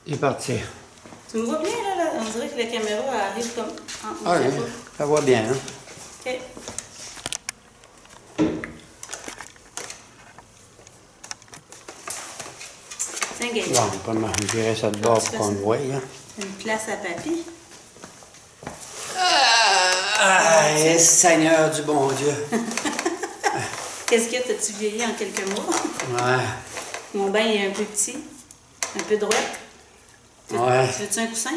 Il est parti. Tu me vois bien, là? On dirait que la caméra arrive comme... Ah oui, ça va bien, hein? OK. Tiens, Gaël. Bon, on peut me virer ça de bord pour qu'on le voie, là. Une place à papy. Ah, Seigneur du bon Dieu! Qu'est-ce que t'as-tu vieilli en quelques mois? Ouais. Mon bain est un peu petit, un peu droit. Ouais. Tu veux-tu un coussin?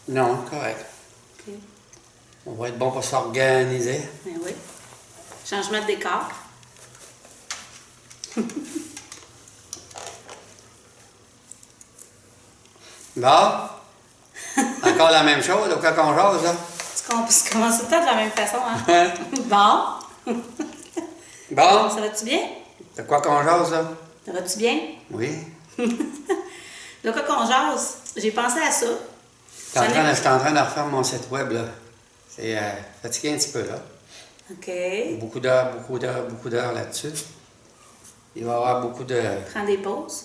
Non, correct. OK. On va être bon pour s'organiser. Ben oui. Changement de décor. Bon? Encore la même chose, au cas qu'on jase, là? Tu commences tout le temps de la même façon, hein? Bon. Bon? Ça va-tu bien? De quoi qu'on jase, là? Ça va-tu bien? Oui. De quoi qu'on jase? J'ai pensé à ça. Je suis en train de refaire mon site web, là. C'est fatigué un petit peu, là. OK. Beaucoup d'heures là-dessus. Il va y avoir beaucoup de... Prends des pauses.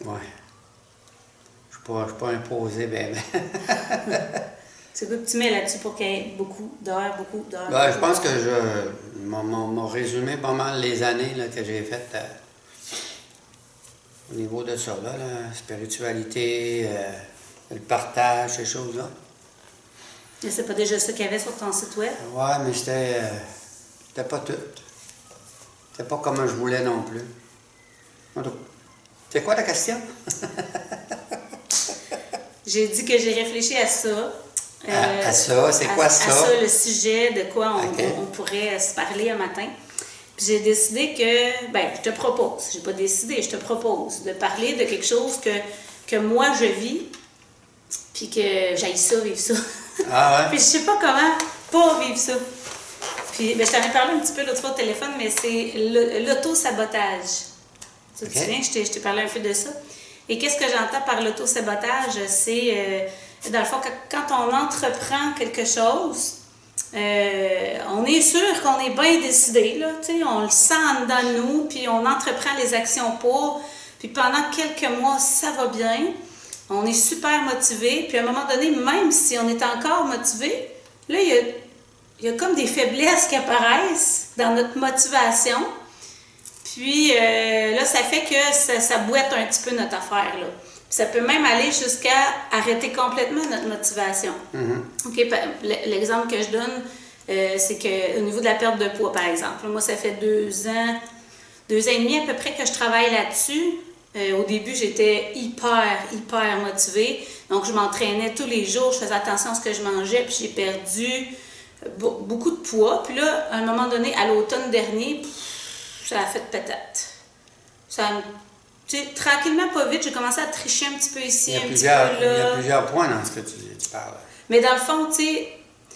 Ouais. Je ne suis pas imposé, ben. C'est quoi que tu mets là-dessus pour qu'il y ait beaucoup d'heures? Ben, je pense que mon résumé pas mal les années là, que j'ai faites au niveau de ça, là, la spiritualité, le partage, ces choses-là. Mais c'est pas déjà ça qu'il y avait sur ton site web? Ouais, mais c'était pas tout. C'était pas comme je voulais non plus. C'est quoi ta question? J'ai dit que j'ai réfléchi à ça. À ça, c'est quoi ça? À ça, le sujet de quoi OK. on pourrait se parler un matin. Puis j'ai décidé que, ben, je te propose, j'ai pas décidé, je te propose de parler de quelque chose que moi je vis, puis que j'aille ça, vivre ça. Ah ouais? Puis je sais pas comment pas vivre ça. Puis ben, je t'en ai parlé un petit peu l'autre fois au téléphone, mais c'est l'auto-sabotage. Tu te OK. souviens, je t'ai parlé un peu de ça. Et qu'est-ce que j'entends par l'auto-sabotage? C'est, dans le fond, quand on entreprend quelque chose, on est sûr qu'on est bien décidé, là, on le sent en dedans de nous, puis on entreprend les actions pour, puis pendant quelques mois, ça va bien, on est super motivé, puis à un moment donné, même si on est encore motivé, là, il y a comme des faiblesses qui apparaissent dans notre motivation. Puis là, ça fait que ça boite un petit peu notre affaire, là. Puis ça peut même aller jusqu'à arrêter complètement notre motivation. Mm-hmm. OK, l'exemple que je donne, c'est qu'au niveau de la perte de poids, par exemple. Moi, ça fait 2 ans et demi à peu près que je travaille là-dessus. Au début, j'étais hyper motivée. Donc, je m'entraînais tous les jours, je faisais attention à ce que je mangeais, puis j'ai perdu beaucoup de poids. Puis là, à un moment donné, à l'automne dernier, ça a fait patate. Tranquillement, pas vite, j'ai commencé à tricher un petit peu ici, un petit peu là. Il y a plusieurs points dans ce que tu parles. Mais dans le fond, tu sais,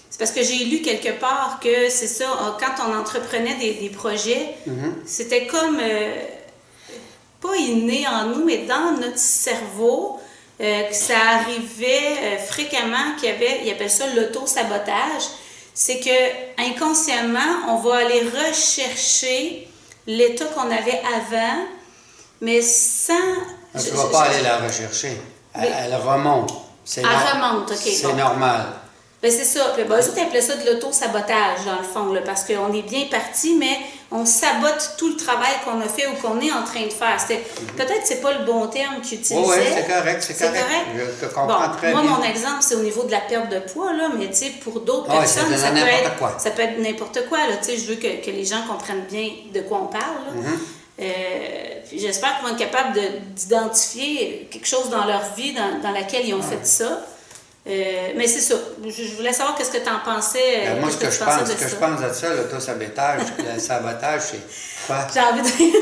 c'est parce que j'ai lu quelque part que c'est ça, quand on entreprenait des projets, c'était comme, pas inné en nous, mais dans notre cerveau, que ça arrivait fréquemment il appelle ça l'auto-sabotage. C'est que inconsciemment, on va aller rechercher l'état qu'on avait avant, mais sans... Tu ne vas pas aller la rechercher. Elle remonte. Elle remonte, OK. C'est normal. Ben c'est ça. Puis, ben, eux autres appelaient ça de l'auto-sabotage, dans le fond, là, parce qu'on est bien parti, mais on sabote tout le travail qu'on a fait ou qu'on est en train de faire. Peut-être que c'est pas le bon terme qu'ils utilisaient. Oui, c'est correct, c'est correct. Je te comprends très bien. Moi, mon exemple, c'est au niveau de la perte de poids, là, mais tu sais, pour d'autres personnes, ça peut être n'importe quoi. Là, je veux que les gens comprennent bien de quoi on parle. Là. Puis j'espère qu'ils vont être capables d'identifier quelque chose dans leur vie dans laquelle ils ont fait ça. Mais c'est ça. Je voulais savoir qu'est-ce que tu en pensais. Moi, ce que je pense de ça, l'auto-sabotage, le sabotage, c'est quoi? J'ai envie de dire,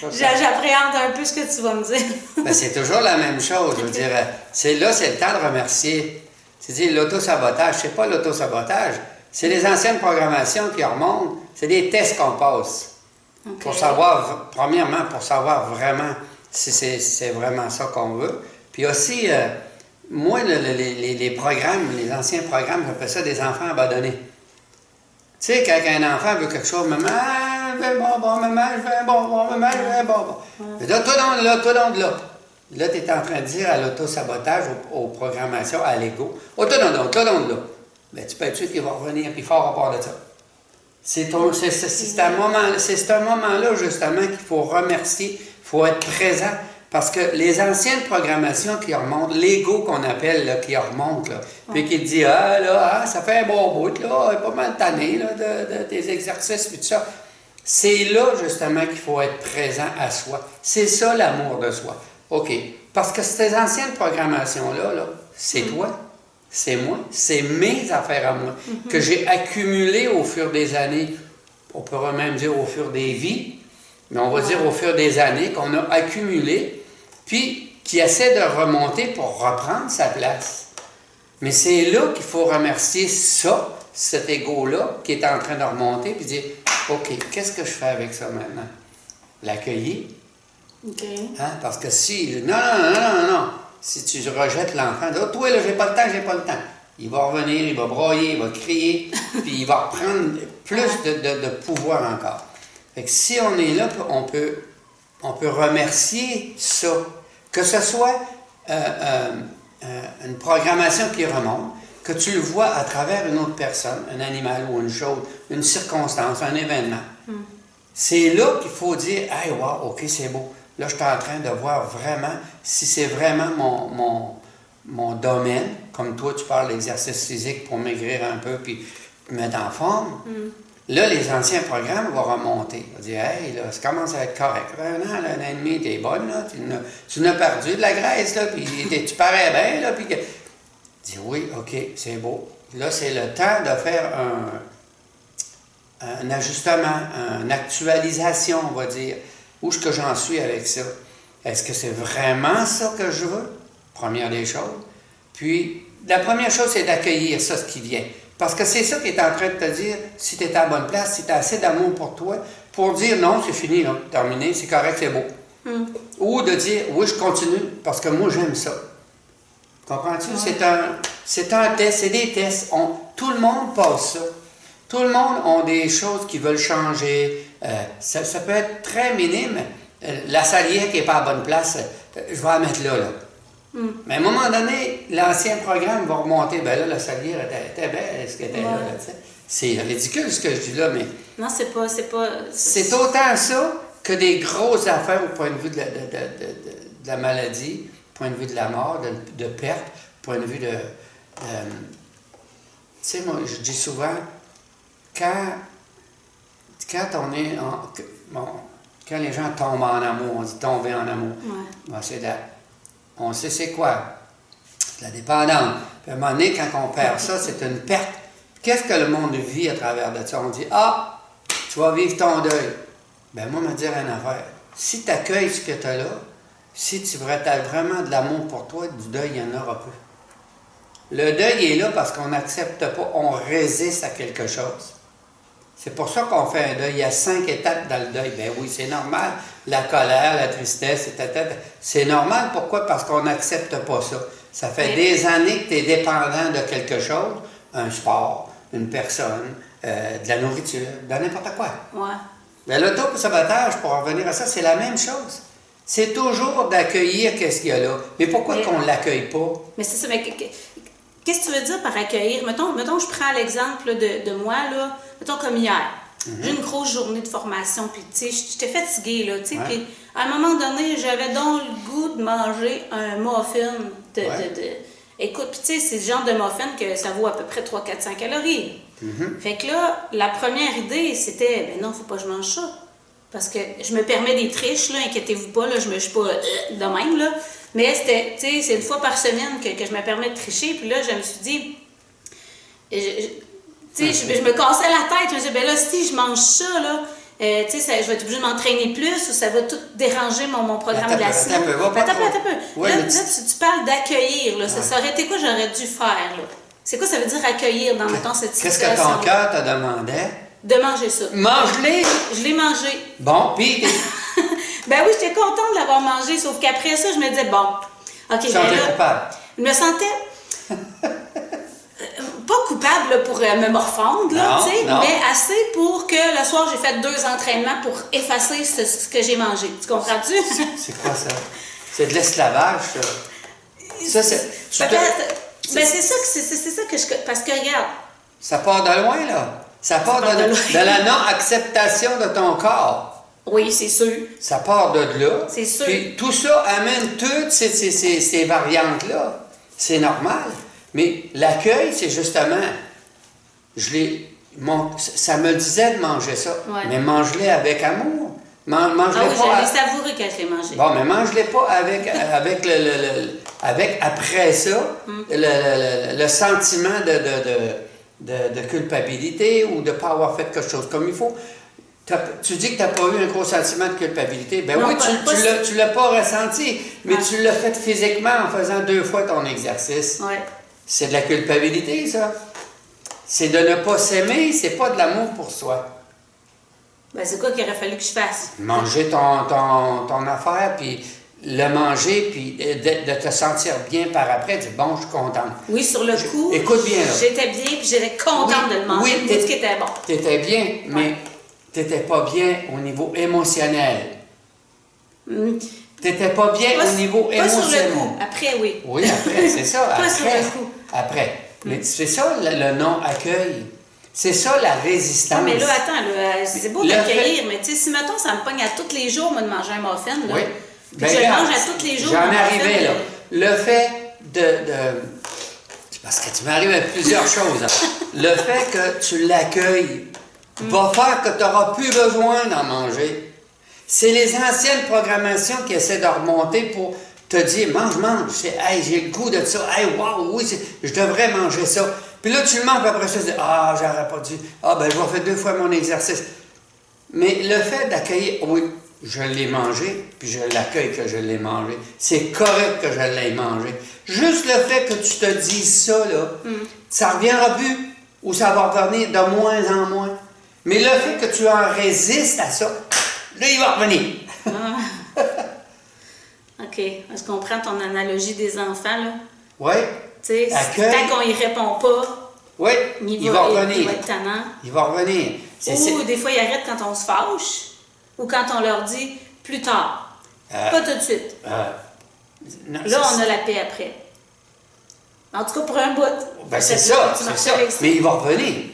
parce que j'appréhende un peu ce que tu vas me dire. Ben, c'est toujours la même chose. Je veux dire, c'est le temps de remercier. C'est-à-dire, l'auto-sabotage, c'est pas l'auto-sabotage. C'est les anciennes programmations qui remontent. C'est des tests qu'on passe. Okay. Pour savoir, premièrement, pour savoir vraiment si c'est vraiment ça qu'on veut. Puis aussi, moi, les programmes, les anciens programmes, j'appelle ça des enfants abandonnés. Tu sais, quand un enfant veut quelque chose, maman, je veux un bonbon, maman, je veux un bonbon, maman, je veux un bonbon. Ouais. Là, toi donc de là. Là, tu es en train de dire à l'auto-sabotage, aux programmations, à l'ego, « Oh, donne là. » Bien, tu peux être sûr qu'il va revenir, puis fort à part de ça. C'est un moment-là, justement, qu'il faut remercier, il faut être présent. Parce que les anciennes programmations qui remontent, l'ego qu'on appelle, là, qui remonte, là, puis qui te dit, ça fait un bon bout, là, pas mal tanné, là, de tes exercices, puis tout ça. C'est là, justement, qu'il faut être présent à soi. C'est ça, l'amour de soi. OK. Parce que ces anciennes programmations-là, là, c'est toi, c'est moi, c'est mes affaires à moi, que j'ai accumulées au fur des années. On pourrait même dire au fur des vies, mais on va dire au fur des années qu'on a accumulé, puis qui essaie de remonter pour reprendre sa place. Mais c'est là qu'il faut remercier ça, cet ego-là, qui est en train de remonter, puis dire, OK, qu'est-ce que je fais avec ça maintenant? L'accueillir. OK. Hein? Parce que si... Non. Si tu rejettes l'enfant, dis, toi, là, j'ai pas le temps. Il va revenir, il va broyer, il va crier, puis il va prendre plus de pouvoir encore. Fait que si on est là, on peut remercier ça. Que ce soit une programmation qui remonte, que tu le vois à travers une autre personne, un animal ou une chose, une circonstance, un événement. C'est là qu'il faut dire, « Hey, wow, OK, c'est beau. Là, je suis en train de voir vraiment si c'est vraiment mon domaine. » Comme toi, tu parles d'exercice physique pour maigrir un peu puis mettre en forme. Là, les anciens programmes vont remonter. On va dire, « Hey, là, ça commence à être correct. Un an et demi, t'es bonne, là. Tu n'as perdu de la graisse, là, puis tu parais bien, là. » Puis dis, « Oui, OK, c'est beau. Là, c'est le temps de faire un ajustement, une actualisation, on va dire. Où est-ce que j'en suis avec ça? Est-ce que c'est vraiment ça que je veux? Première des choses. Puis, la première chose, c'est d'accueillir ça, ce qui vient. Parce que c'est ça qui est en train de te dire si tu es à la bonne place, si tu as assez d'amour pour toi, pour dire non, c'est fini, là, terminé, c'est correct, c'est beau. Ou de dire oui, je continue, parce que moi, j'aime ça. Comprends-tu? C'est un test, c'est des tests. Tout le monde passe ça. Tout le monde a des choses qui veulent changer. Ça peut être très minime. La salière qui n'est pas à la bonne place, je vais la mettre là. Mais à un moment donné, l'ancien programme va remonter. Ben là, la salière était belle, ce qu'elle était là. C'est ridicule ce que je dis là, mais... Non, c'est pas... C'est autant ça que des grosses affaires au point de vue de la maladie, au point de vue de la mort, de perte, au point de vue de... tu sais, moi, je dis souvent... Quand on est quand les gens tombent en amour, on dit tomber en amour. Bon, on sait c'est quoi. La dépendance. Puis à un moment donné, quand on perd ça, c'est une perte. Qu'est-ce que le monde vit à travers de ça? On dit, tu vas vivre ton deuil. Ben moi, me dire une affaire. Si tu accueilles ce que tu as là, si tu as vraiment de l'amour pour toi, du deuil, il n'y en aura plus. Le deuil est là parce qu'on n'accepte pas, on résiste à quelque chose. C'est pour ça qu'on fait un deuil. Il y a 5 étapes dans le deuil. Ben oui, c'est normal. La colère, la tristesse, c'est normal. Pourquoi? Parce qu'on n'accepte pas ça. Ça fait des années que tu es dépendant de quelque chose, un sport, une personne, de la nourriture, de n'importe quoi. Mais l'auto-sabotage, pour en revenir à ça, c'est la même chose. C'est toujours d'accueillir qu'est-ce qu'il y a là. Mais pourquoi qu'on ne l'accueille pas? Mais c'est ça, mais qu'est-ce que tu veux dire par accueillir? Mettons je prends l'exemple de moi, là. Mettons comme hier. J'ai une grosse journée de formation, puis tu sais, j'étais fatiguée, là, tu sais, puis à un moment donné, j'avais donc le goût de manger un muffin Écoute, puis tu sais, c'est le genre de muffin que ça vaut à peu près 300-400 calories. Fait que là, la première idée, c'était, ben non, faut pas que je mange ça. Parce que je me permets des triches, là, inquiétez-vous pas, là, je me suis pas de même, là. Mais c'était, tu sais, c'est une fois par semaine que je me permets de tricher, puis là, je me suis dit, tu sais, je me cassais la tête. Je me disais, ben là, si je mange ça, là, tu sais, je vais être obligée de m'entraîner plus ou ça va tout déranger mon programme de la semaine. Attends un peu. Là, tu parles d'accueillir, là. Ça aurait été quoi j'aurais dû faire, là? C'est quoi ça veut dire accueillir dans, mettons, cette situation? Qu'est-ce que ton cœur te demandait? De manger ça. Mange-les! Je l'ai mangé. Bon, puis... Ben oui, j'étais contente de l'avoir mangé, sauf qu'après ça, je me disais, bon, OK, ben là... Je me sentais... pas coupable là, pour me morfondre, là, mais assez pour que le soir, j'ai fait 2 entraînements pour effacer ce que j'ai mangé. Tu comprends-tu? C'est quoi ça? C'est de l'esclavage, ça. Ça, c'est... Ben, c'est ça que je... Parce que, regarde... Ça part de loin, là. Ça part de la non-acceptation de ton corps. Oui, c'est sûr. Ça part de là. C'est sûr. Puis tout ça amène toutes ces variantes-là. C'est normal. Mais l'accueil, c'est justement... ça me disait de manger ça. Ouais. Mais mange-les avec amour. Mange-les pas... je l'ai savouré quand je l'ai mangé. Bon, mais mange-les pas avec après ça, le sentiment de culpabilité ou de ne pas avoir fait quelque chose comme il faut. Tu dis que tu n'as pas eu un gros sentiment de culpabilité. Ben non, oui, tu ne l'as pas ressenti, mais tu l'as fait physiquement en faisant 2 fois ton exercice. Ouais. C'est de la culpabilité, ça. C'est de ne pas s'aimer, c'est pas de l'amour pour soi. Ben, c'est quoi qu'il aurait fallu que je fasse? Manger ton affaire, puis le manger, puis de te sentir bien par après, dire bon, je suis contente. Oui, sur le coup, écoute bien, là. J'étais bien, puis j'étais contente de le manger. Oui, tout ce qui était bon. Tu étais bien, mais tu n'étais pas bien au niveau émotionnel. Tu n'étais pas bien au niveau émotionnel. Pas sur le coup, après, oui. Oui, après, c'est ça. Pas après, sur le coup. Après. Mais c'est ça le non-accueil. C'est ça la résistance. Ah, mais là, attends, c'est beau d'accueillir, mais tu sais, si mettons, ça me pogne à tous les jours, moi, de manger un muffin, là. Oui. Puis je le mange à tous les jours. J'en arrivais, là. Le fait de... Parce que tu m'arrives à plusieurs choses. Hein. Le fait que tu l'accueilles va faire que tu n'auras plus besoin d'en manger. C'est les anciennes programmations qui essaient de remonter pour te dire « mange. Hey, j'ai le goût de ça. Hey, wow, oui, je devrais manger ça. » Puis là, tu le manges, après ça, tu dis « Ah, j'aurais pas dû. Ah, ben, je vais faire 2 fois mon exercice. » Mais le fait d'accueillir « Oui, je l'ai mangé, puis je l'accueille que je l'ai mangé. C'est correct que je l'ai mangé. » Juste le fait que tu te dises ça, là, ça ne reviendra plus ou ça va revenir de moins en moins. Mais le fait que tu en résistes à ça, là, il va revenir. OK. Est-ce qu'on prend ton analogie des enfants, là? Oui. Tu sais, tant qu'on y répond pas, oui, il va revenir. Il va être tannant. Il va revenir. Ou des fois, ils arrêtent quand on se fâche, ou quand on leur dit plus tard. Pas tout de suite. Non, là, on a la paix après. En tout cas, pour un bout. Ben, c'est ça. Mais il va revenir.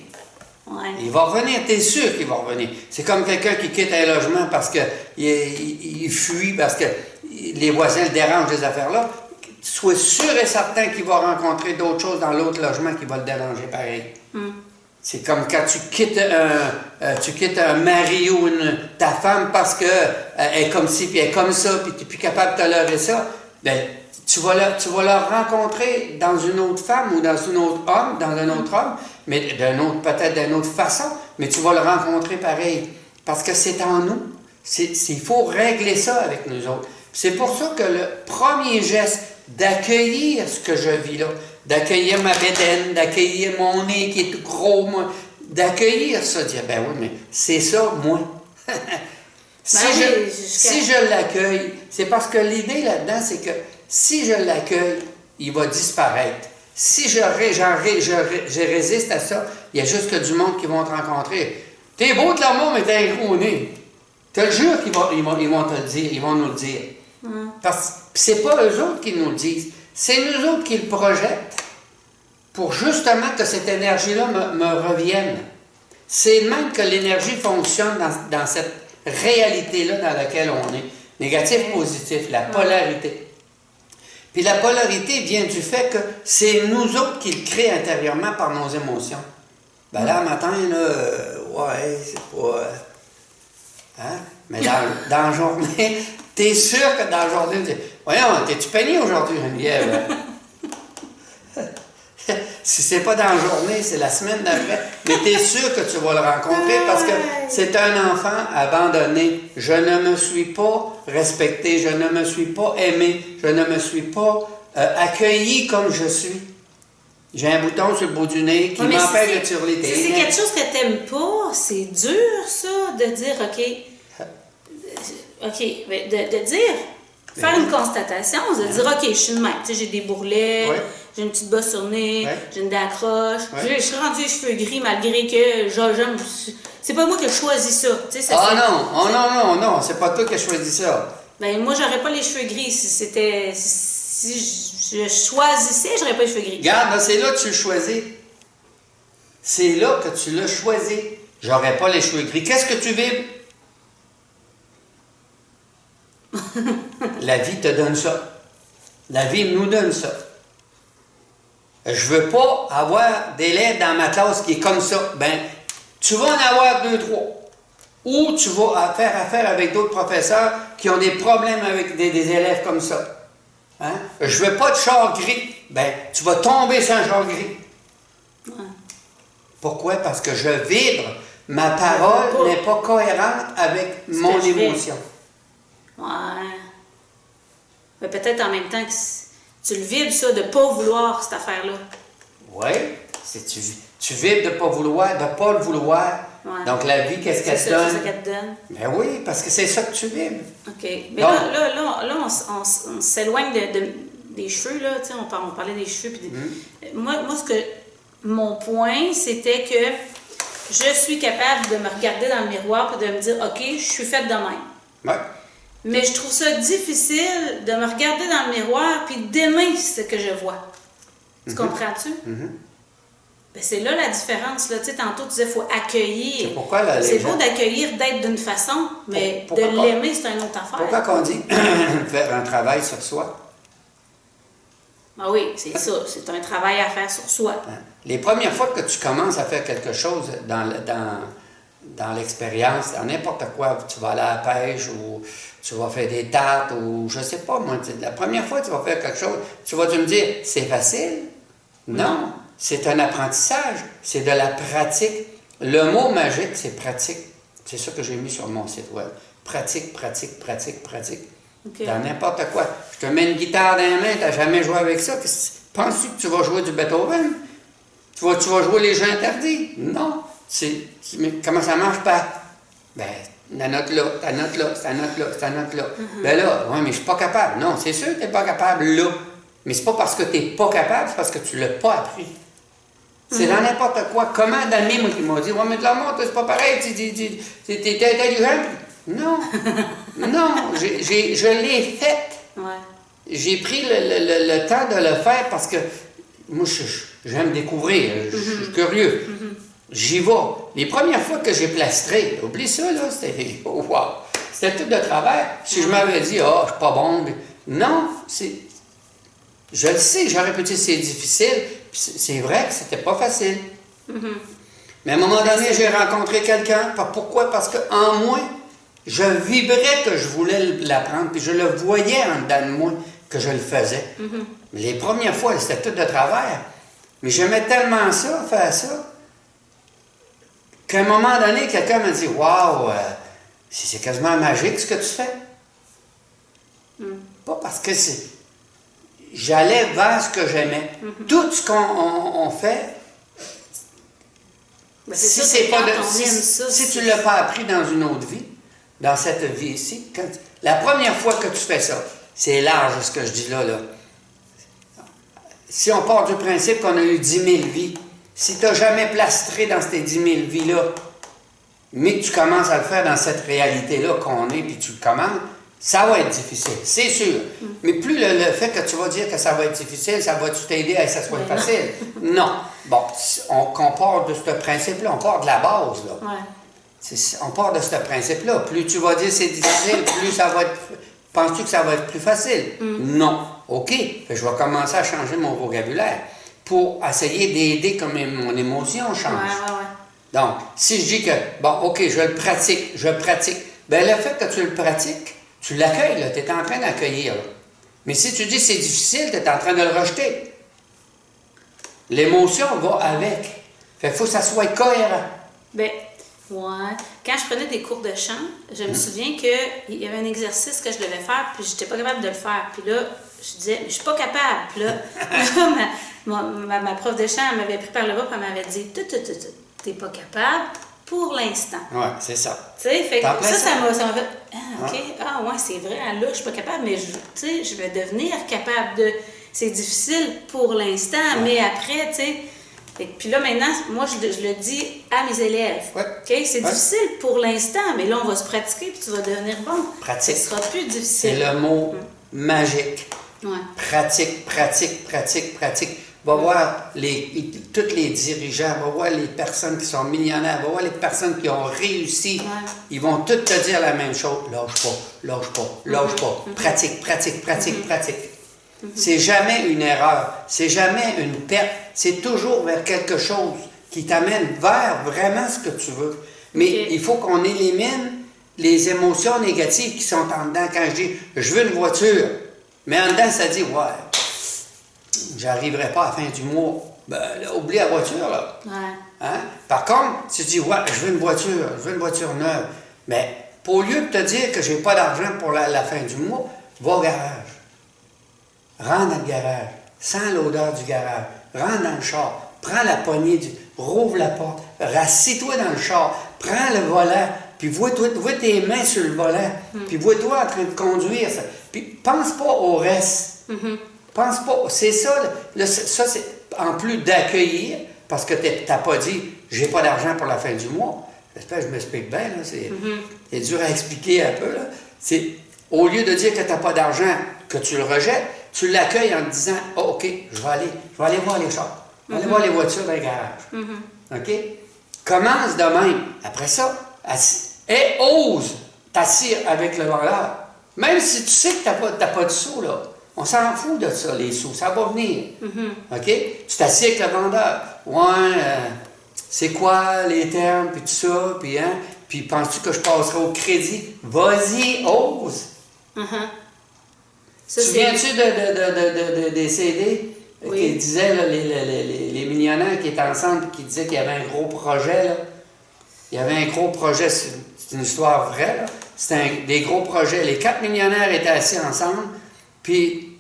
Ouais. Il va revenir, t'es sûr qu'il va revenir. C'est comme quelqu'un qui quitte un logement parce qu'il fuit, parce que les voisins le dérangent, des affaires-là. Sois sûr et certain qu'il va rencontrer d'autres choses dans l'autre logement qui va le déranger pareil. C'est comme quand tu quittes un mari ou ta femme parce qu'elle est comme ci, puis elle est comme ça, puis tu n'es plus capable de tolérer ça. Bien, tu vas la rencontrer dans une autre femme ou dans un autre homme, mais peut-être d'une autre façon, mais tu vas le rencontrer pareil. Parce que c'est en nous. Il faut régler ça avec nous autres. C'est pour ça que le premier geste d'accueillir ce que je vis là, d'accueillir ma bédaine, d'accueillir mon nez qui est tout gros, moi, d'accueillir ça, dire, ben oui, mais c'est ça, moi. Si je l'accueille, c'est parce que l'idée là-dedans, c'est que si je l'accueille, il va disparaître. Si je résiste à ça, il y a juste que du monde qui vont te rencontrer. T'es beau de l'amour, mais t'as un gros nez. Je te le jure qu'ils vont te le dire, ils vont nous le dire. Parce que c'est pas eux autres qui nous le disent, c'est nous autres qui le projettent pour justement que cette énergie-là me revienne. C'est même que l'énergie fonctionne dans cette réalité-là dans laquelle on est. Négatif, positif, la polarité. Puis la polarité vient du fait que c'est nous autres qui le créons intérieurement par nos émotions. Ben là, matin, là, ouais, c'est pas... Hein? Mais dans la journée, t'es sûr que dans la journée, tu dis, voyons, t'es-tu peiné aujourd'hui, Geneviève? Si c'est pas dans la journée, c'est la semaine d'après, mais t'es sûr que tu vas le rencontrer parce que c'est un enfant abandonné. Je ne me suis pas respecté, je ne me suis pas aimé, je ne me suis pas accueilli comme je suis. J'ai un bouton sur le bout du nez qui m'empêche de tirer les Si c'est quelque chose que t'aimes pas, c'est dur, ça, de dire, mais de dire, faire une constatation, de dire, OK, je suis de même, tu sais, j'ai des bourrelets, j'ai une petite bosse sur le nez, j'ai une dent croche, je suis rendu les cheveux gris malgré que c'est pas moi qui ai choisi ça. Tu sais, non, c'est pas toi qui as choisi ça. Ben moi, j'aurais pas les cheveux gris. Si je choisissais, j'aurais pas les cheveux gris. Regarde, là, c'est là que tu le choisis. C'est là que tu l'as choisi. J'aurais pas les cheveux gris. Qu'est-ce que tu vibres? La vie te donne ça. La vie nous donne ça. Je veux pas avoir d'élèves dans ma classe qui est comme ça. Ben, tu vas en avoir 2, 3. Ou tu vas faire affaire avec d'autres professeurs qui ont des problèmes avec des élèves comme ça. Hein? Je veux pas de char gris. Ben, tu vas tomber sur un char gris. Ouais. Pourquoi? Parce que je vibre. Ma parole n'est pas cohérente avec mon émotion. Ouais. Mais peut-être en même temps que tu le vibres, ça, de ne pas vouloir cette affaire-là. Oui. Tu vibres de ne pas vouloir, de ne pas le vouloir. Ouais. Donc la vie, qu'est-ce qu'elle te donne? C'est ça qu'elle te donne. Ben oui, parce que c'est ça que tu vibres. OK. Mais donc, là, on s'éloigne des cheveux, là. Tu sais, on parlait des cheveux. Puis moi, mon point, c'était que je suis capable de me regarder dans le miroir et de me dire, OK, je suis faite de même. Ouais. Mais je trouve ça difficile de me regarder dans le miroir puis d'aimer ce que je vois. Tu comprends-tu? Ben c'est là la différence. Là. Tu sais, tantôt, tu disais qu'il faut accueillir. C'est beau d'accueillir, d'être d'une façon, mais de l'aimer, c'est une autre affaire. Pourquoi qu'on dit faire un travail sur soi? Ah oui, c'est ça. C'est un travail à faire sur soi. Les premières fois que tu commences à faire quelque chose dans l'expérience, dans n'importe quoi, tu vas aller à la pêche ou tu vas faire des tartes ou je sais pas, moi, la première fois que tu vas faire quelque chose, tu vas me dire, c'est facile? Non, c'est un apprentissage, c'est de la pratique. Le mot magique, c'est pratique. C'est ça que j'ai mis sur mon site web. Pratique, pratique, pratique, pratique. Okay. Dans n'importe quoi. Je te mets une guitare dans la main, tu n'as jamais joué avec ça. Penses-tu que tu vas jouer du Beethoven? Tu vas jouer les jeux interdits? Non. Mais comment ça marche pas? Ben, la note là, ta note là, ta note là, ta note là. Ben là, oui, mais je suis pas capable. Non, c'est sûr que tu n'es pas capable là. Mais c'est pas parce que tu n'es pas capable, c'est parce que tu ne l'as pas appris. C'est dans n'importe quoi. Comment d'amis m'ont dit, ouais, mais de la montre, c'est pas pareil, tu es intelligent. Non, non, je l'ai faite. Ouais. J'ai pris le temps de le faire parce que moi, j'aime découvrir, je suis curieux. J'y vais. Les premières fois que j'ai plastré, oublie ça, là, c'était wow. C'était tout de travers. Si je m'avais dit, oh, je suis pas bon. Non, je le sais, j'aurais pu dire c'est difficile. C'est vrai que c'était pas facile. Mais à un moment donné, j'ai rencontré quelqu'un. Pourquoi? Parce qu'en moi, je vibrais que je voulais l'apprendre, puis je le voyais en dedans de moi que je le faisais. Mais les premières fois, c'était tout de travers. Mais j'aimais tellement ça, faire ça, qu'à un moment donné, quelqu'un m'a dit « Wow, c'est quasiment magique ce que tu fais. » Pas parce que j'allais vers ce que j'aimais. Tout ce qu'on fait, si tu ne l'as pas appris dans une autre vie, dans cette vie-ci, la première fois que tu fais ça, c'est large ce que je dis là. Si on part du principe qu'on a eu 10 000 vies, si tu n'as jamais plastré dans ces 10 000 vies-là, mais que tu commences à le faire dans cette réalité-là qu'on est, puis tu le commences, ça va être difficile, c'est sûr. Mais plus le fait que tu vas dire que ça va être difficile, ça va-tu t'aider à ce que ça soit facile? Non. Bon, on part de ce principe-là, on part de la base, là. On part de ce principe-là. Plus tu vas dire c'est difficile, plus ça va être... Penses-tu que ça va être plus facile? Non. OK. Je vais commencer à changer mon vocabulaire pour essayer d'aider que mon émotion change. Donc, si je dis que, bon, OK, je pratique, bien, le fait que tu le pratiques, tu l'accueilles, tu es en train d'accueillir. Mais si tu dis c'est difficile, tu es en train de le rejeter. L'émotion va avec. Fait qu'il faut que ça soit cohérent. Bien, ouais. Quand je prenais des cours de chant, je me souviens qu'il y avait un exercice que je devais faire, puis je n'étais pas capable de le faire. Puis là, je disais, je suis pas capable. Puis là, ma prof de chant, elle m'avait pris par le bas, puis elle m'avait dit, t'es pas capable pour l'instant. Oui, c'est ça. Tu sais, fait que ça m'a fait, ah, OK, ah ouais, c'est vrai, là, je suis pas capable, mais tu sais, je vais devenir capable de... C'est difficile pour l'instant, mais après, tu sais, Et puis là, maintenant, moi, je le dis à mes élèves. Ouais. OK? C'est difficile pour l'instant, mais là, on va se pratiquer puis tu vas devenir bon. Pratique. Ce sera plus difficile. C'est le mot magique. Ouais. Pratique, pratique, pratique, pratique. Va voir tous les dirigeants, va voir les personnes qui sont millionnaires, va voir les personnes qui ont réussi. Ouais. Ils vont toutes te dire la même chose. Lâche pas, lâche pas, lâche pas. Pratique, pratique, pratique, pratique. C'est jamais une erreur, c'est jamais une perte, c'est toujours vers quelque chose qui t'amène vers vraiment ce que tu veux. Mais il faut qu'on élimine les émotions négatives qui sont en dedans. Quand je dis « je veux une voiture », mais en dedans, ça dit « ouais, j'arriverai pas à la fin du mois ». Ben, là, oublie la voiture, là. Ouais. Hein? Par contre, si tu dis « ouais, je veux une voiture neuve », mais au lieu de te dire que j'ai pas d'argent pour la fin du mois, va au garage. Rentre dans le garage, sens l'odeur du garage, rentre dans le char, prends la poignée, rouvre la porte, rassis-toi dans le char, prends le volant, puis vois tes mains sur le volant, puis vois-toi en train de conduire. Ça. Puis pense pas au reste. Pense pas, c'est ça, ça c'est en plus d'accueillir, parce que t'as pas dit « j'ai pas d'argent pour la fin du mois ». J'espère que je m'explique bien, là, c'est dur à expliquer un peu. Là. C'est, au lieu de dire que t'as pas d'argent, que tu le rejettes, tu l'accueilles en te disant « oh, OK, je vais aller voir les chars, je vais aller voir les voitures dans le garage. OK? Commence de même. Après ça, et ose t'assire avec le vendeur. Même si tu sais que tu n'as pas de sous, là. On s'en fout de ça, les sous. Ça va venir. OK? Tu t'assieds avec le vendeur. Ouais, c'est quoi les termes, puis tout ça, puis hein? Puis penses-tu que je passerai au crédit? Vas-y, ose. Tu viens-tu des CD qui disaient, là, les millionnaires qui étaient ensemble, qui disaient qu'il y avait un gros projet, là? Il y avait un gros projet, c'est une histoire vraie, là. C'était des gros projets. Les 4 millionnaires étaient assis ensemble, puis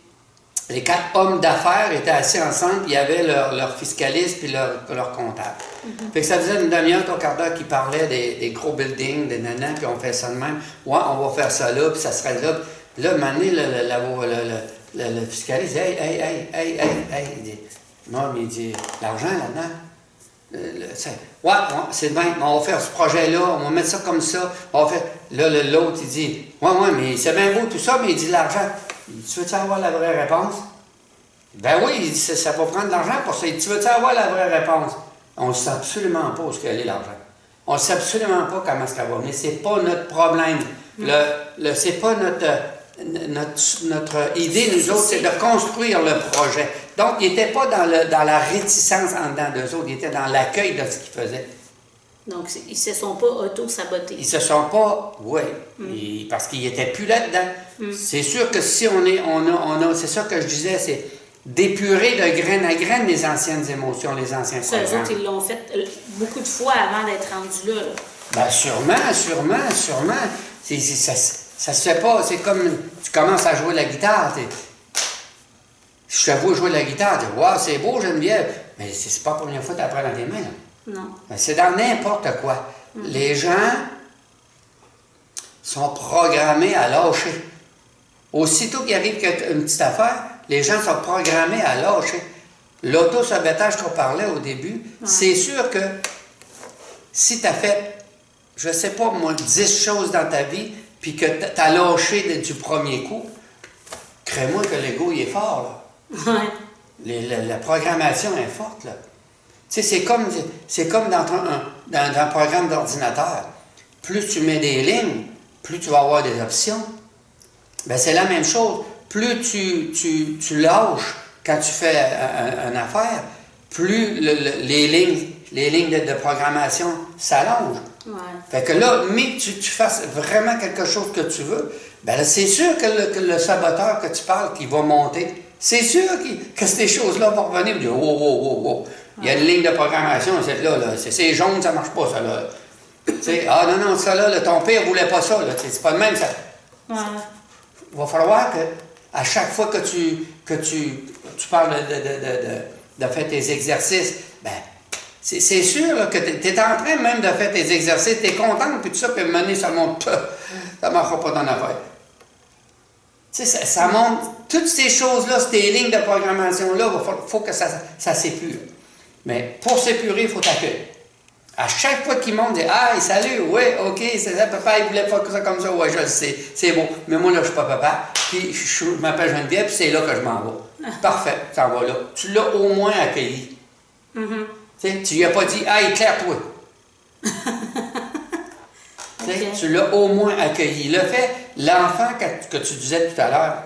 les 4 hommes d'affaires étaient assis ensemble, puis il y avait leur fiscaliste puis leur comptable. Fait que ça faisait une demi-heure, 3/4 d'heure qu'ils parlaient des gros buildings, des nanas, puis on fait ça de même. Ouais, on va faire ça là, puis ça serait là. Puis là, un moment donné, le fiscaliste dit hey, il dit, non, mais il dit, l'argent là-dedans. Ouais, c'est bien, on va faire ce projet-là, on va mettre ça comme ça. On va faire. Là, l'autre, il dit, ouais, mais c'est bien beau tout ça, mais il dit l'argent. Tu veux-tu avoir la vraie réponse? Ben oui, il dit, ça va prendre de l'argent pour ça. Il dit, tu veux-tu avoir la vraie réponse? On ne sait absolument pas où est l'argent. On ne sait absolument pas comment ça va venir. C'est pas notre problème. C'est pas notre idée, nous autres, c'est de construire le projet. Donc, ils n'étaient pas dans la réticence en dedans d'eux autres, ils étaient dans l'accueil de ce qu'ils faisaient. Donc, ils ne se sont pas auto-sabotés. Ils se sont pas, oui, parce qu'ils n'étaient plus là-dedans. C'est sûr que si c'est ça que je disais, c'est d'épurer de graine à graine les anciennes émotions, les anciens programmes. Eux autres, ils l'ont fait beaucoup de fois avant d'être rendus là. Bien, sûrement. Ça se fait pas. C'est comme tu commences à jouer la guitare. Je te vois jouer la guitare, tu dis, wow, c'est beau, Geneviève. Mais c'est pas la première fois que tu apprends dans tes mains. Là. Non. Mais c'est dans n'importe quoi. Les gens sont programmés à lâcher. Aussitôt qu'il arrive une petite affaire, les gens sont programmés à lâcher. L'auto-sabotage qu'on parlait au début, c'est sûr que si tu as fait, je sais pas moi, 10 choses dans ta vie, puis que tu as lâché du premier coup, crée-moi que l'ego, il est fort, là. La programmation est forte, là. Tu sais, c'est comme dans un programme d'ordinateur. Plus tu mets des lignes, plus tu vas avoir des options. Bien, c'est la même chose. Plus tu lâches quand tu fais une affaire, plus les lignes de programmation s'allongent. Fait que là, mais que tu fasses vraiment quelque chose que tu veux, bien là, c'est sûr que le saboteur que tu parles, qui va monter, c'est sûr que ces choses-là vont revenir et dire « wow. Il y a une ligne de programmation, c'est jaune, ça marche pas, ça, là. » Ah non, ça, là, ton père voulait pas ça, là. C'est pas le même, ça. Il va falloir que, à chaque fois que tu parles de faire tes exercices, ben c'est sûr là, que tu es en train même de faire tes exercices, tu es content, puis tout ça, puis mener, ça monte, ça ne marchera pas dans l'affaire. Tu sais, ça monte, toutes ces choses-là, ces lignes de programmation-là, il faut que ça s'épure. Mais pour s'épurer, il faut t'accueillir. À chaque fois qu'il monte, il dit « Ah, salut, oui, OK, c'est ça, papa, il voulait faire ça comme ça, ouais, je le sais, c'est bon. Mais moi, là, je suis pas papa, puis je m'appelle Geneviève, puis c'est là que je m'en vais. Parfait, t'en vas là. Tu l'as au moins accueilli. Tu lui as pas dit « Ah, éclaire-toi. » Okay. Tu l'as au moins accueilli. Le fait, l'enfant que tu disais tout à l'heure,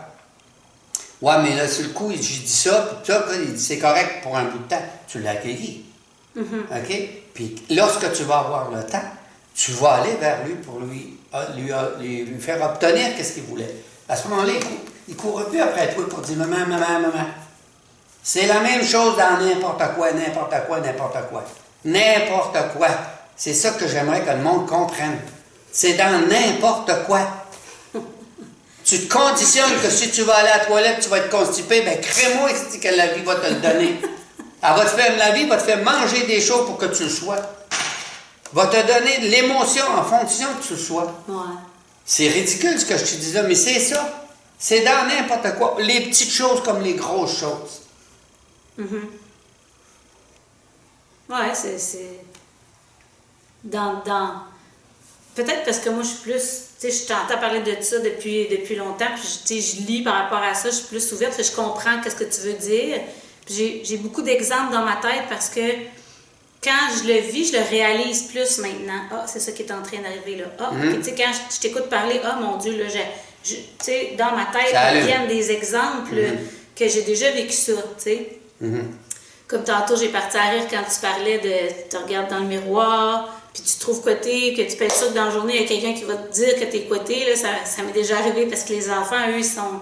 ouais, mais là, sur le coup, j'ai dit ça, puis ça, c'est correct pour un bout de temps. Tu l'as accueilli. OK? Puis lorsque tu vas avoir le temps, tu vas aller vers lui pour lui faire obtenir ce qu'il voulait. À ce moment-là, il ne courra plus après toi pour dire maman, maman, maman. C'est la même chose dans n'importe quoi, n'importe quoi, n'importe quoi. N'importe quoi. C'est ça que j'aimerais que le monde comprenne. C'est dans n'importe quoi. Tu te conditionnes que si tu vas aller à la toilette, tu vas être constipé, bien crée-moi que la vie va te le donner. La vie va te faire manger des choses pour que tu le sois. Va te donner de l'émotion en fonction que tu le sois. Ouais. C'est ridicule ce que je te dis là, mais c'est ça. C'est dans n'importe quoi. Les petites choses comme les grosses choses. Ouais, c'est... Dans... Peut-être parce que moi, je suis plus... Tu sais, je t'entends parler de ça depuis longtemps, puis je lis par rapport à ça, je suis plus ouverte, puis je comprends ce que tu veux dire. Puis j'ai beaucoup d'exemples dans ma tête parce que quand je le vis, je le réalise plus maintenant. Ah, c'est ça qui est en train d'arriver là. Ah, tu sais, quand je t'écoute parler, ah, mon Dieu, là, tu sais, dans ma tête, il viennent des exemples que j'ai déjà vécu ça, tu sais. Comme tantôt, j'ai parti à rire quand tu parlais de... Tu regardes dans le miroir... Puis tu te trouves coté, que tu peux être sûr que dans la journée, il y a quelqu'un qui va te dire que tu es coté. Là, ça m'est déjà arrivé parce que les enfants, eux, ils sont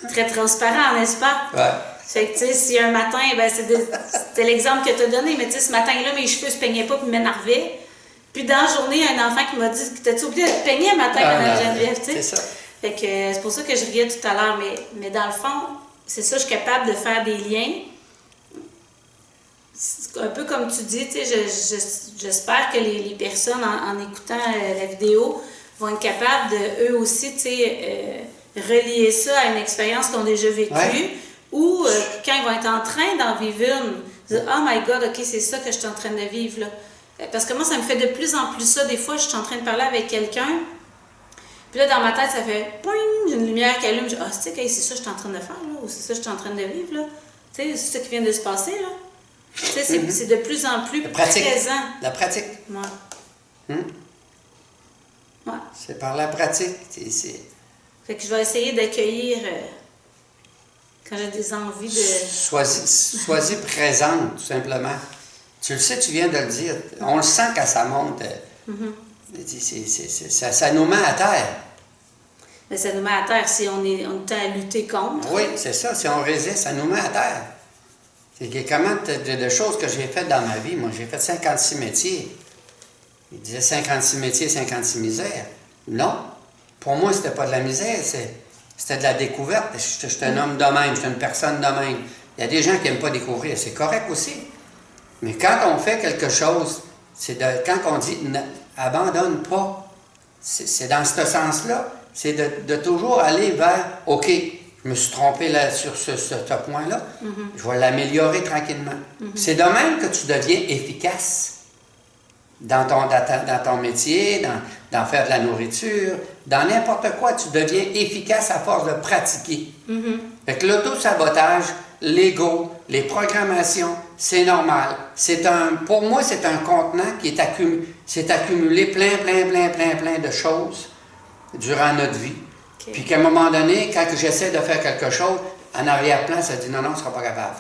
très transparents, n'est-ce pas? Ouais. Fait que, tu sais, si un matin, ben c'était l'exemple que tu as donné, mais tu sais, ce matin-là, mes cheveux se peignaient pas puis m'énervaient. Puis dans la journée, il y a un enfant qui m'a dit « T'as-tu oublié de te peigner un matin, Mme Geneviève? » tu sais? C'est ça. Fait que c'est pour ça que je riais tout à l'heure. Mais dans le fond, c'est ça, je suis capable de faire des liens. Un peu comme tu dis, tu sais, j'espère que les personnes, en écoutant la vidéo, vont être capables de, eux aussi, tu sais, relier ça à une expérience qu'ils ont déjà vécue, ou quand ils vont être en train d'en vivre une, dire « Oh my God, OK, c'est ça que je suis en train de vivre, là. » Parce que moi, ça me fait de plus en plus ça. Des fois, je suis en train de parler avec quelqu'un, puis là, dans ma tête, ça fait « Poing! » J'ai une lumière qui allume, je dis « Ah, c'est ça, c'est ça que je suis en train de faire, là, ou c'est ça que je suis en train de vivre, là. » Tu sais, c'est ça qui vient de se passer, là. Tu sais, c'est de plus en plus présent. La pratique. Ouais. Ouais. C'est par la pratique. Fait que je vais essayer d'accueillir quand j'ai des envies de... Sois-y présente, tout simplement. Tu le sais, tu viens de le dire. On le sent quand ça monte. Ça nous met à terre. Mais ça nous met à terre si on est à lutter contre. Oui, c'est ça. Si on résiste, ça nous met à terre. Il y a comment de choses que j'ai faites dans ma vie. Moi, j'ai fait 56 métiers. Il disait 56 métiers, 56 misères. Non. Pour moi, c'était pas de la misère, c'était de la découverte. Je suis un homme de même, je suis une personne de même. Il y a des gens qui n'aiment pas découvrir, c'est correct aussi. Mais quand on fait quelque chose, quand on dit « abandonne pas », c'est dans ce sens-là, c'est de toujours aller vers « OK, je me suis trompé là, sur ce point-là. Je vais l'améliorer tranquillement. C'est de même que tu deviens efficace dans ton métier, dans faire de la nourriture, dans n'importe quoi. Tu deviens efficace à force de pratiquer. Fait que l'auto-sabotage, l'ego, les programmations, c'est normal. Pour moi, c'est un contenant qui s'est accumulé plein de choses durant notre vie. Okay. Puis qu'à un moment donné, quand j'essaie de faire quelque chose, en arrière-plan, ça dit non, on ne sera pas capable.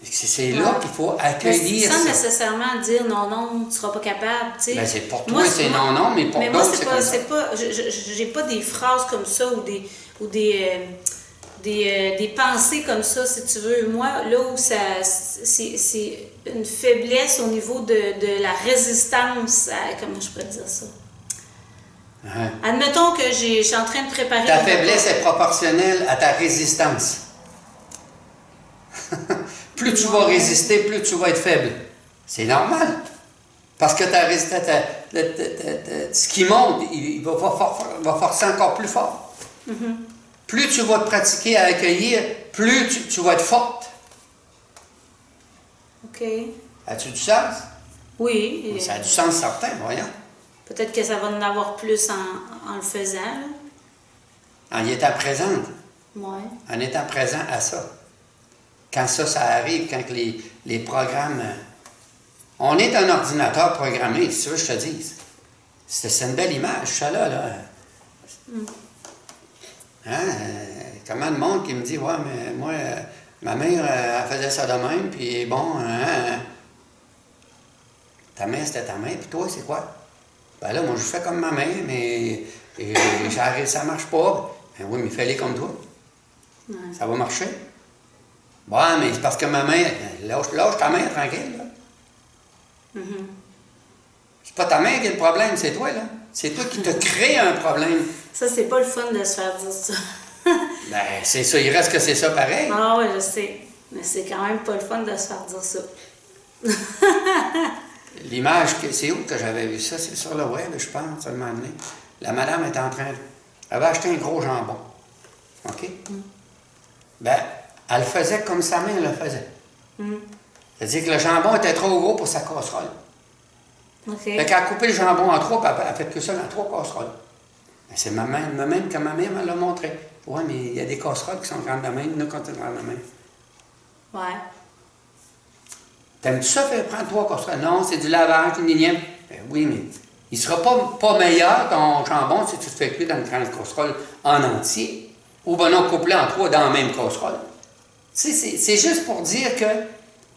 C'est là qu'il faut accueillir ça. Sans nécessairement dire non, tu ne seras pas capable. Ben c'est pour toi, c'est non, mais pour d'autres, c'est pas. J'ai pas des phrases comme ça ou des pensées comme ça, si tu veux. Moi, là où c'est une faiblesse au niveau de la résistance à, comment je pourrais dire ça? Admettons que je suis en train de préparer... Ta faiblesse est proportionnelle à ta résistance. Plus tu vas résister, plus tu vas être faible. C'est normal. Parce que ta résistance, ce qui monte, il va forcer encore plus fort. Plus tu vas te pratiquer à accueillir, plus tu vas être forte. OK. As-tu du sens? Oui. Ça a du sens certain, voyons. Peut-être que ça va en avoir plus en le faisant, là. En y étant présente. Oui. En étant présent à ça. Quand ça arrive, quand les programmes... On est un ordinateur programmé, si tu veux que je te dise. C'est une belle image, ça, là. Hein? Comment le monde qui me dit, ouais, mais moi, ma mère, elle faisait ça de même, puis bon, ta mère, c'était ta mère, puis toi, c'est quoi? Ben là, moi, je fais comme ma mère, mais ça marche pas. Ben oui, mais fais-les comme toi. Ouais. Ça va marcher. Ouais, mais c'est parce que ma mère, lâche ta mère tranquille, là. C'est pas ta mère qui a le problème, c'est toi, là. C'est toi qui te crée un problème. Ça, c'est pas le fun de se faire dire ça. Ben, c'est ça, il reste que c'est ça pareil. Ah oui, je sais. Mais c'est quand même pas le fun de se faire dire ça. L'image, c'est où que j'avais vu ça? C'est sur le web, je pense, ça m'a amené. La madame était en train de... Elle avait acheté un gros jambon. OK? Ben, elle faisait comme sa mère le faisait. C'est-à-dire que le jambon était trop gros pour sa casserole. OK. Fait qu'elle a coupé le jambon en trois, puis elle a fait que ça dans 3 casseroles. Ben, c'est même que ma mère me l'a montré. Ouais, mais il y a des casseroles qui sont grandes de même, nous, quand on est grandes de même. Ouais. T'aimes-tu ça faire prendre 3 casseroles? Non, c'est du lavage, une énième. Ben oui, mais il sera pas meilleur ton jambon si tu te fais cuire dans une grande casserole en entier. Ou ben non, couplé en 3 dans la même casserole. Tu sais, c'est juste pour dire que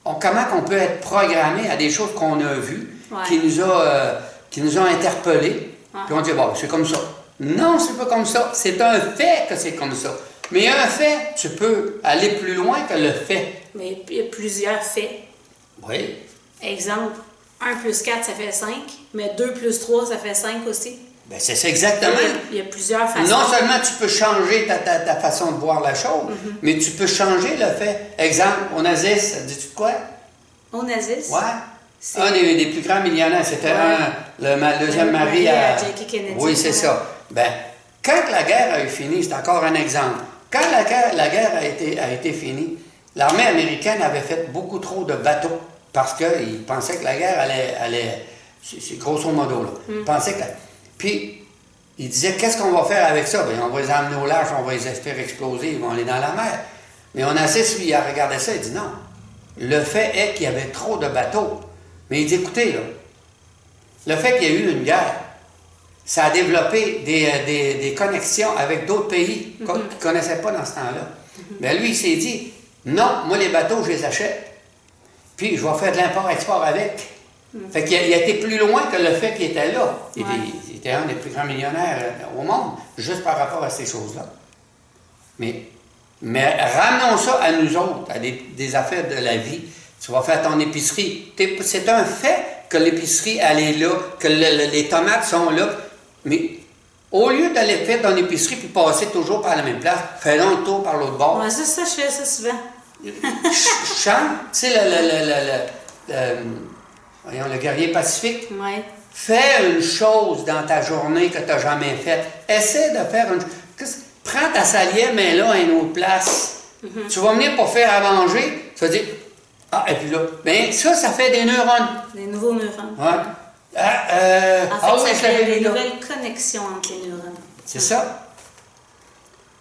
comment on peut être programmé à des choses qu'on a vues, qui nous ont interpellés, puis on dit, bon, c'est comme ça. Non, c'est pas comme ça. C'est un fait que c'est comme ça. Mais un fait, tu peux aller plus loin que le fait. Mais il y a plusieurs faits. Oui. Exemple, 1 plus 4, ça fait 5, mais 2 plus 3, ça fait 5 aussi. Bien, c'est ça exactement. Il y a plusieurs façons. Non seulement tu peux changer ta façon de voir la chose, mais tu peux changer le fait. Exemple, Onassis, dis-tu de quoi? Onassis? Ouais. Un des plus grands millionnaires, c'était le deuxième mari à Jackie Kennedy. Oui, c'est ça. Ben, quand la guerre a eu fini, c'est encore un exemple. Quand la guerre a été finie, l'armée américaine avait fait beaucoup trop de bateaux parce qu'ils pensaient que la guerre allait c'est grosso modo, là. Ils pensaient que... Puis, ils disaient, qu'est-ce qu'on va faire avec ça? Bien, on va les emmener au large, on va les faire exploser, ils vont aller dans la mer. Mais Onassis, lui, il a regardé ça, il dit non. Le fait est qu'il y avait trop de bateaux. Mais il dit, écoutez, là, le fait qu'il y ait eu une guerre, ça a développé des connexions avec d'autres pays qu'il ne connaissait pas dans ce temps-là. Mais lui, il s'est dit, non, moi, les bateaux, je les achète. Puis, je vais faire de l'import-export avec. Fait qu'il a été plus loin que le fait qu'il était là. Il était un des plus grands millionnaires au monde, juste par rapport à ces choses-là. Mais ramenons ça à nous autres, à des affaires de la vie. Tu vas faire ton épicerie. C'est un fait que l'épicerie, elle est là, que les tomates sont là. Mais au lieu d'aller faire ton épicerie puis passer toujours par la même place, fais donc le tour par l'autre bord. Ouais, ça, je fais ça souvent. Chante, tu sais, voyons, le guerrier pacifique. Ouais. Fais une chose dans ta journée que tu n'as jamais faite. Essaie de faire une... Prends ta salière, mets-la à une autre place. Tu vas venir pour faire à manger, tu vas dire, ah, et puis là, bien, ça fait des neurones. Des nouveaux neurones. Ouais. En fait, ça fait des là. nouvelles connexions entre les neurones. C'est ça.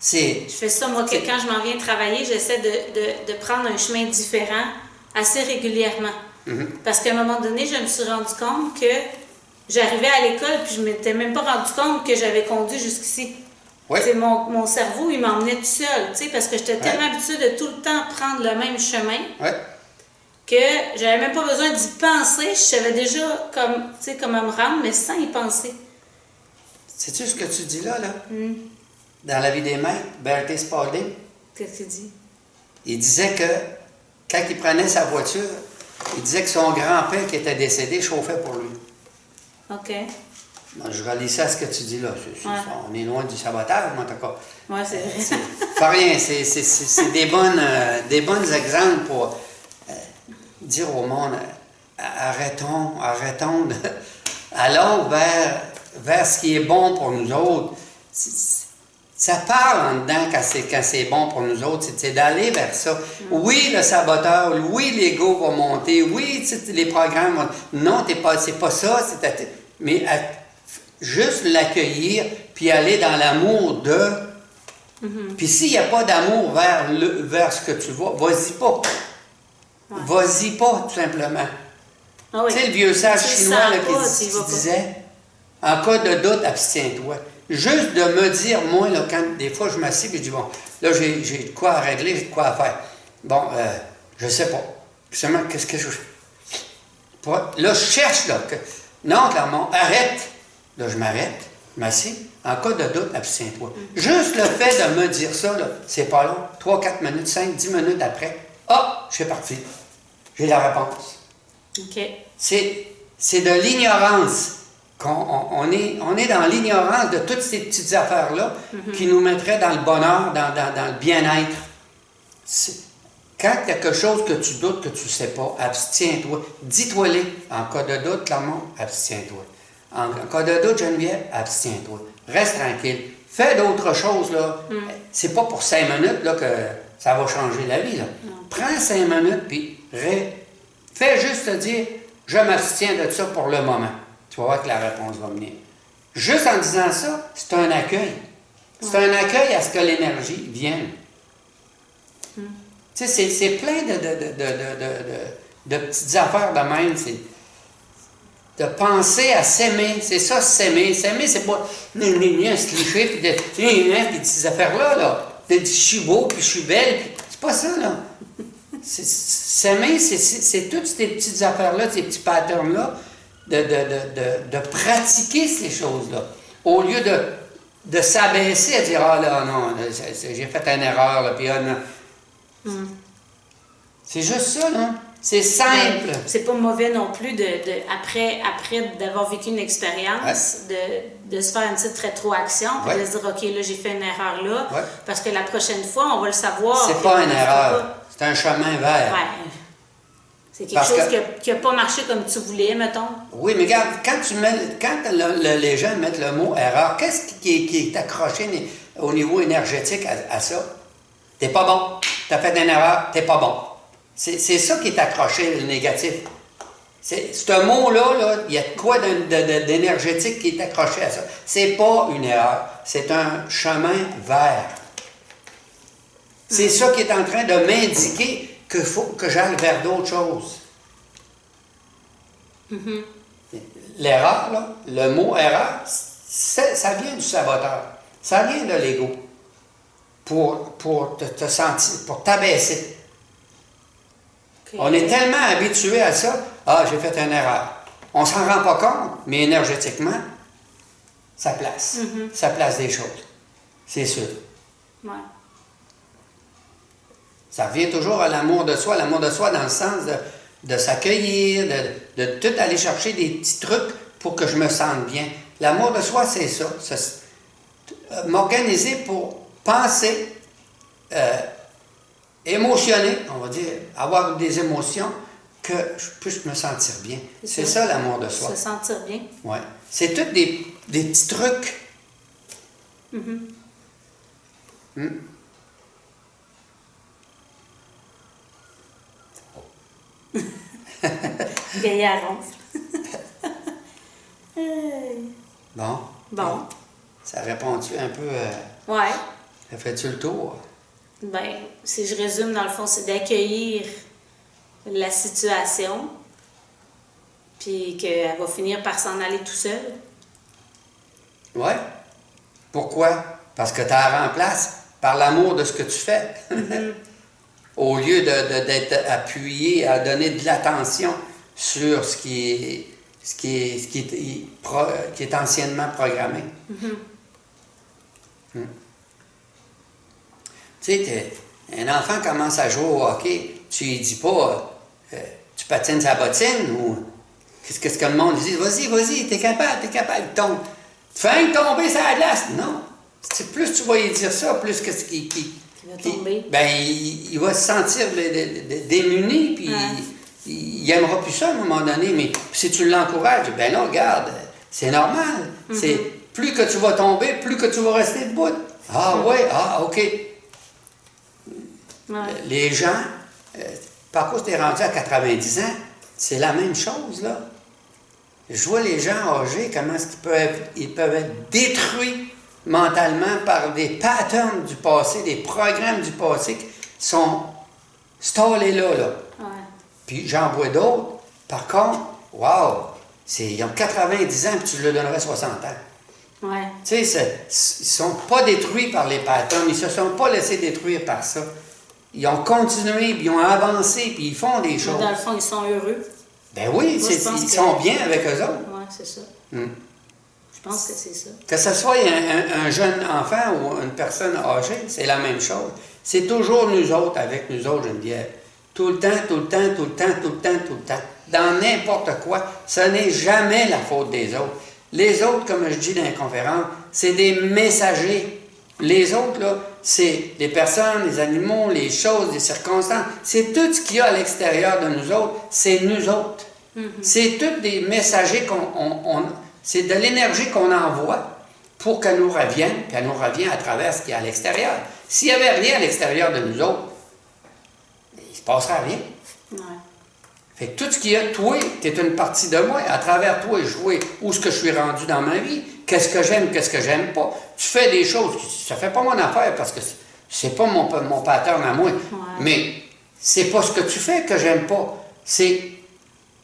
Je fais ça, moi, quand je m'en viens travailler, j'essaie de prendre un chemin différent assez régulièrement. Parce qu'à un moment donné, je me suis rendu compte que j'arrivais à l'école puis je ne m'étais même pas rendu compte que j'avais conduit jusqu'ici. Oui. Mon cerveau, il m'emmenait tout seul, parce que j'étais tellement habituée de tout le temps prendre le même chemin que j'avais même pas besoin d'y penser. Je savais déjà comment me rendre, mais sans y penser. Sais-tu ce que tu dis là? Dans La vie des maîtres, Bertie Spalding, Qu'est-ce que tu dis? il disait que quand il prenait sa voiture, il disait que son grand-père qui était décédé chauffait pour lui. OK. Bon, je relis ça à ce que tu dis là. On est loin du sabotage, mais en tout cas. Oui, c'est vrai. Pas rien, c'est des bons exemples pour dire au monde, arrêtons, allons vers ce qui est bon pour nous autres. Ça parle en dedans quand c'est bon pour nous autres, c'est d'aller vers ça. Oui, le saboteur, oui, l'ego va monter, oui, les programmes vont... Non, c'est pas ça, mais juste l'accueillir, puis aller dans l'amour de... Puis s'il n'y a pas d'amour vers ce que tu vas, vas-y pas. Ouais. Vas-y pas, tout simplement. Ah oui. Tu sais, le vieux sage chinois là, qui disait, en cas de doute, abstiens-toi. Juste de me dire, moi, là, quand des fois je m'assieds et je dis, bon, là, j'ai de quoi à régler, j'ai de quoi à faire. Bon, je sais pas. Justement, qu'est-ce que je fais? Là, je cherche, là. Non, Clermont, arrête. Là, je m'arrête, je m'assieds. En cas de doute, abstiens-toi. Juste le fait de me dire ça, là, c'est pas long. 3, 4 minutes, 5, 10 minutes après, je suis parti. J'ai la réponse. OK. C'est de l'ignorance. On est dans l'ignorance de toutes ces petites affaires-là qui nous mettraient dans le bonheur, dans le bien-être. Quand il y a quelque chose que tu doutes, que tu ne sais pas, abstiens-toi. Dis-toi-les. En cas de doute, Clermont, abstiens-toi. En cas de doute, Geneviève, abstiens-toi. Reste tranquille. Fais d'autres choses, là. C'est pas pour 5 minutes là, que ça va changer la vie, là. Prends 5 minutes, puis fais juste te dire, je m'abstiens de ça pour le moment. Tu vas voir que la réponse va venir. Juste en disant ça, c'est un accueil. C'est un accueil à ce que l'énergie vienne. Tu sais, c'est plein de petites affaires de même. C'est de penser à s'aimer. C'est ça, s'aimer. S'aimer, c'est pas un cliché, puis ces affaires-là. Là. Je suis beau, puis je suis belle. C'est pas ça, là. S'aimer, c'est toutes ces petites affaires-là, ces petits patterns-là, de pratiquer ces choses-là. Au lieu de s'abaisser à dire, ah là, non, j'ai fait une erreur, là, puis ah non. C'est juste ça, là. C'est simple. C'est pas mauvais non plus après d'avoir vécu une expérience, de se faire une petite rétroaction, puis de se dire, OK, là, j'ai fait une erreur là, parce que la prochaine fois, on va le savoir. C'est pas une erreur, c'est un chemin vers. Ouais. C'est quelque chose qui n'a pas marché comme tu voulais, mettons. Oui, mais regarde, quand les gens mettent le mot erreur, qu'est-ce qui est accroché au niveau énergétique à ça? T'es pas bon. T'as fait une erreur, t'es pas bon. C'est ça qui est accroché, le négatif. Ce mot-là, il y a de quoi d'énergétique qui est accroché à ça. C'est pas une erreur, c'est un chemin vers. C'est ça qui est en train de m'indiquer qu'il faut que j'aille vers d'autres choses. L'erreur, là, le mot erreur, ça vient du saboteur. Ça vient de l'ego. Pour te sentir, pour t'abaisser. Okay. On est tellement habitué à ça. Ah, j'ai fait une erreur. On s'en rend pas compte, mais énergétiquement, ça place. Ça place des choses. C'est sûr. Ouais. Ça revient toujours à l'amour de soi dans le sens de s'accueillir, de tout aller chercher des petits trucs pour que je me sente bien. L'amour de soi, c'est ça. M'organiser pour penser, émotionner, on va dire, avoir des émotions que je puisse me sentir bien. C'est ça l'amour de soi. Se sentir bien. Oui. C'est tous des petits trucs. Gaillard ronfle. Bon. Ça répond-tu un peu? Ouais. Ça fait-tu le tour? Ben, si je résume, dans le fond, c'est d'accueillir la situation, puis qu'elle va finir par s'en aller tout seul. Oui. Pourquoi? Parce que tu la remplaces par l'amour de ce que tu fais. Au lieu d'être appuyé à donner de l'attention sur ce qui est anciennement programmé. Tu sais, un enfant commence à jouer au hockey, tu lui dis pas tu patines sa bottine ou qu'est-ce que le monde dit? Vas-y, t'es capable, il tombe. Tu fais rien tomber sur la glace. Non. Plus tu vas lui dire ça, plus que ce qui va tomber. Il va se sentir démuni, puis il n'aimera plus ça à un moment donné. Mais si tu l'encourages, non, regarde, c'est normal. C'est plus que tu vas tomber, plus que tu vas rester debout. Ah oui, ah, OK. Ouais. Les gens, par contre, tu es rendu à 90 ans, c'est la même chose, là. Je vois les gens âgés, comment est-ce ils peuvent être détruits mentalement par des patterns du passé, des programmes du passé qui sont installés là. Ouais. Puis j'en vois d'autres, par contre, wow, ils ont 90 ans, puis tu leur donnerais 60 ans. Ouais. Tu sais, ils ne sont pas détruits par les patterns, ils ne se sont pas laissés détruire par ça. Ils ont continué, puis ils ont avancé, puis ils font des choses. Dans le fond, ils sont heureux. Ben oui, ils sont bien avec eux autres. Oui, c'est ça. Hmm. Je pense que c'est ça. Que ce soit un jeune enfant ou une personne âgée, c'est la même chose. C'est toujours nous autres avec nous autres, Geneviève. Tout le temps, tout le temps, tout le temps, tout le temps, tout le temps. Dans n'importe quoi, ce n'est jamais la faute des autres. Les autres, comme je dis dans les conférences, c'est des messagers. Les autres, là, c'est les personnes, les animaux, les choses, les circonstances. C'est tout ce qu'il y a à l'extérieur de nous autres, c'est nous autres. Mm-hmm. C'est tous des messagers c'est de l'énergie qu'on envoie pour qu'elle nous revienne, puis elle nous revient à travers ce qu'il y a à l'extérieur. S'il n'y avait rien à l'extérieur de nous autres, il ne se passerait rien. Ouais. Fait que tout ce qu'il y a, toi, tu es une partie de moi. À travers toi, je vois où est-ce que je suis rendu dans ma vie, qu'est-ce que j'aime, qu'est-ce que j'aime pas. Tu fais des choses, ça fait pas mon affaire parce que c'est pas mon pattern à moi. Ouais. Mais c'est pas ce que tu fais que j'aime pas. C'est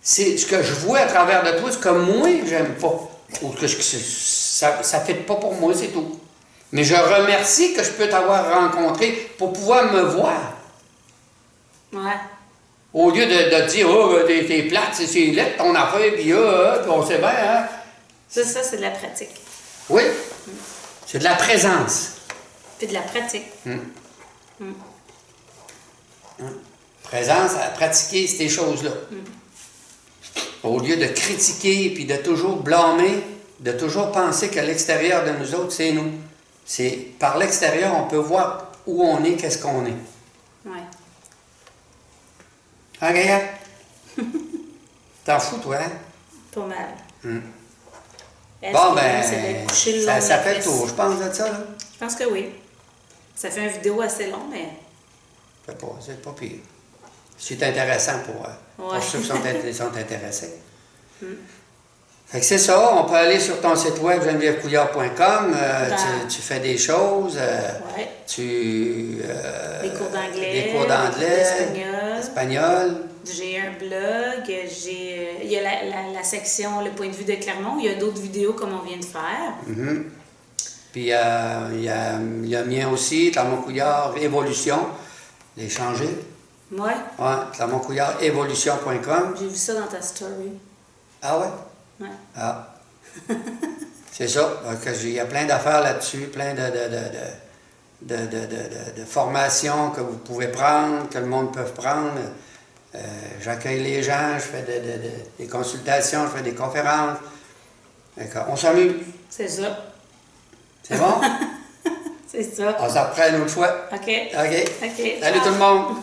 ce que je vois à travers de toi, ce que moi, j'aime pas. Ou que ça ne fait pas pour moi, c'est tout. Mais je remercie que je peux t'avoir rencontré pour pouvoir me voir. Ouais. Au lieu de dire, oh, t'es plate, c'est lettre ton affaire, puis on sait bien, hein. Ça, c'est de la pratique. Oui. C'est de la présence. Puis de la pratique. Présence à pratiquer ces choses-là. Au lieu de critiquer, puis de toujours blâmer, de toujours penser qu'à l'extérieur de nous autres, c'est nous. C'est par l'extérieur, on peut voir où on est, qu'est-ce qu'on est. Oui. Ah, Gaïa? T'en fous, toi, hein? Pas mal. Bon, ben, ça fait le tour, tour, je pense, de ça, là. Je pense que oui. Ça fait une vidéo assez longue, mais... C'est pas pire. C'est intéressant pour ceux qui sont intéressés. Fait que c'est ça, on peut aller sur ton site web genevièvecouillard.com, tu fais des choses, des cours d'anglais, espagnol. J'ai un blog, il y a la section Le point de vue de Clermont, il y a d'autres vidéos comme on vient de faire. Puis il y a le mien aussi, Clermont Couillard, Évolution, les changer. Ouais. Ouais, Clermont Couillard, évolution.com. J'ai vu ça dans ta story. Ah ouais? Ouais. Ah. C'est ça. Donc, il y a plein d'affaires là-dessus, plein de formations que vous pouvez prendre, que le monde peut prendre. J'accueille les gens, je fais des consultations, je fais des conférences. On s'amuse. C'est ça. C'est bon? C'est ça. On s'en reprend une autre fois. OK. OK. OK. Salut tout le monde!